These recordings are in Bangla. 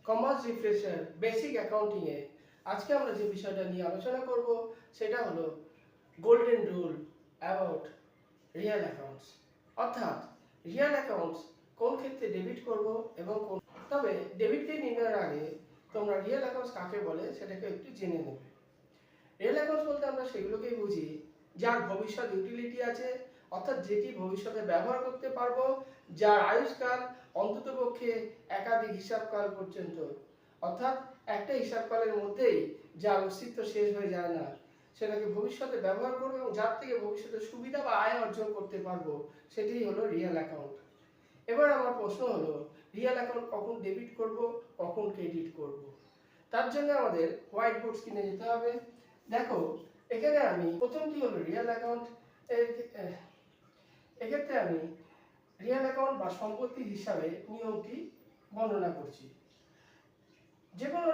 কমার্স রিফ্রেশার বেসিক অ্যাকাউন্টিং এ আজকে আমরা যে বিষয়টা নিয়ে আলোচনা করব সেটা হলো golden rule about real accounts. অর্থাৎ রিয়েল অ্যাকাউন্টস কোন ক্ষেত্রে ডেবিট করব এবং কোন, তবে ডেবিটকে নির্ণয়ের আগে তোমরা রিয়েল অ্যাকাউন্টস কাকে বলে সেটাকে একটু জেনে নেবে। রিয়েল অ্যাকাউন্টস বলতে আমরা সেগুলোকেই বুঝি যার ভবিষ্যৎ ইউটিলিটি আছে, অর্থাৎ যেটি ভবিষ্যতে ব্যবহার করতে পারবো, যার আয়ুষ্কাল অন্ততপক্ষে একাধিক হিসাবকাল পর্যন্ত, অর্থাৎ একটা হিসাবকালের মধ্যেই যার অস্তিত্ব শেষ হয়ে যায় না, সেটাকে ভবিষ্যতে ব্যবহার করবো এবং যার থেকে ভবিষ্যতে সুবিধা বা আয় অর্জন করতে পারবো, সেটাই হলো রিয়েল অ্যাকাউন্ট। এবার আমার প্রশ্ন হলো রিয়েল অ্যাকাউন্ট কখন ডেবিট করব, কখন ক্রেডিট করব? তার জন্য আমাদের হোয়াইট বোর্ড কিনে যেতে হবে। দেখো এখানে আমি প্রথমটি হলো রিয়েল অ্যাকাউন্ট। এক্ষেত্রে আমি রিয়েল অ্যাকাউন্ট বা সম্পত্তি হিসাবে নিয়মটি বর্ণনা করছি। যে কোনো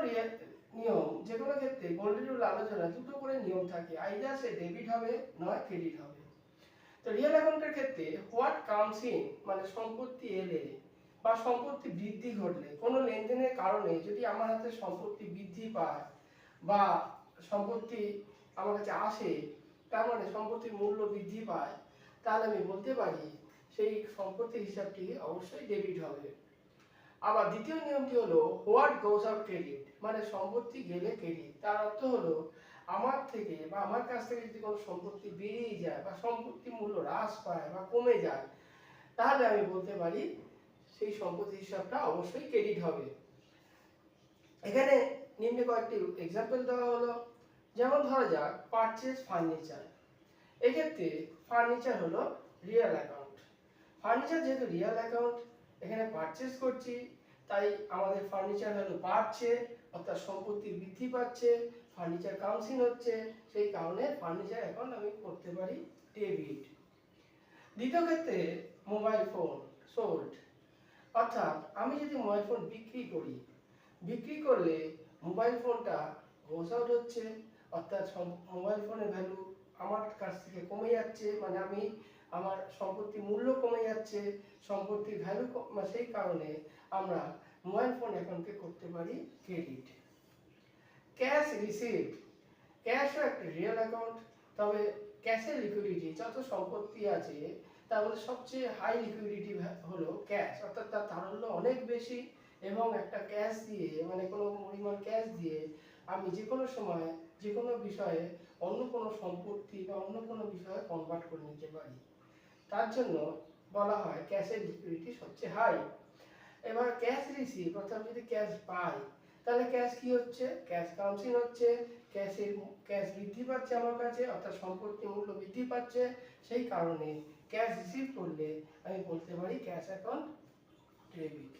নিয়ম, যে কোনো ক্ষেত্রে গোল্ডেন রুল আলোচনা দুটো করে নিয়ম থাকে, আইদার সে ডেবিট হবে নয় ক্রেডিট হবে। তো রিয়েল অ্যাকাউন্টের ক্ষেত্রে হোয়াট কামস ইন মানে সম্পত্তি এলে বা সম্পত্তি বৃদ্ধি ঘটলে, কোনো লেনদেনের কারণে যদি আমার হাতে সম্পত্তি বৃদ্ধি পায় বা সম্পত্তি আমার কাছে আসে, তার মানে সম্পত্তির মূল্য বৃদ্ধি পায়, তাহলে আমি বলতে পারি সেই সম্পত্তির হিসাবটি অবশ্যই ডেবিট হবে। আবার দ্বিতীয় নিয়মটি হলো হোয়াট গোজ আউট ক্রেডিট মানে সম্পত্তি গেলে ক্রেডিট। তার অর্থ হলো আমার থেকে বা আমার কাছ থেকে যদি কোনো সম্পত্তি বেরিয়ে যায় বা সম্পত্তির মূল্য হ্রাস পায় বা কমে যায়, তাহলে আমি বলতে পারি সেই সম্পত্তির হিসাবটা অবশ্যই ক্রেডিট হবে। এখানে নিম্নে কয়েকটি এক্সাম্পল দেওয়া হলো, যেমন ধরা যাক পারচেজ ফার্নিচার। এক্ষেত্রে ফার্নিচার হলো রিয়েল অ্যাকাউন্ট। ফার্নিচার যেহেতু রিয়েল অ্যাকাউন্ট, এখানে পারচেজ করছি, তাই আমাদের ফার্নিচার হলো বাড়ছে, অর্থাৎ সম্পত্তি বৃদ্ধি পাচ্ছে, ফার্নিচার কাউন্সিল হচ্ছে, সেই কারণে ফার্নিচার অ্যাকাউন্ট আমি করতে পারি ডেবিট। দ্বিতীয় ক্ষেত্রে মোবাইল ফোন সোল্ড, অর্থাৎ আমি যদি মোবাইল ফোন বিক্রি করি, বিক্রি করলে মোবাইল ফোনটা গোস আউট হচ্ছে, অর্থাৎ মোবাইল ফোনের ভ্যালু আমার কাছ থেকে কমে যাচ্ছে, মানে আমি আমার সম্পত্তির মূল্য কমে যাচ্ছে, সম্পত্তির ভ্যালু, সেই কারণে আমরা মোবাইল ফোন অ্যাকাউন্টকে করতে পারি ক্রেডিট। ক্যাশ রিসিভড, ক্যাশও একটা রিয়েল অ্যাকাউন্ট, তবে ক্যাশের লিকুইডিটি যত সম্পত্তি আছে তার মধ্যে সবচেয়ে হাই লিকুইডিটি হলো ক্যাশ, অর্থাৎ তার তারল্য অনেক বেশি, এবং একটা ক্যাশ দিয়ে মানে কোনো পরিমাণ ক্যাশ দিয়ে আমি যে কোনো সময় যে কোনো বিষয়ে অন্য কোনো সম্পত্তি বা অন্য কোনো বিষয়ে কনভার্ট করে নিতে পারি। তার জন্য বলা হয় ক্যাশের লিকুইডিটি সবচেয়ে হাই। এবার ক্যাশ রিসিভ, অর্থাৎ যদি ক্যাশ পাই, তাহলে ক্যাশ কি হচ্ছে, ক্যাশ কাউন্সিল হচ্ছে, ক্যাশ বৃদ্ধি পাচ্ছে আমার কাছে, অর্থাৎ সম্পত্তির মূল্য বৃদ্ধি পাচ্ছে, সেই কারণে ক্যাশ রিসিভ করলে আমি বলতে পারি ক্যাশ অ্যাকাউন্ট ডেবিট।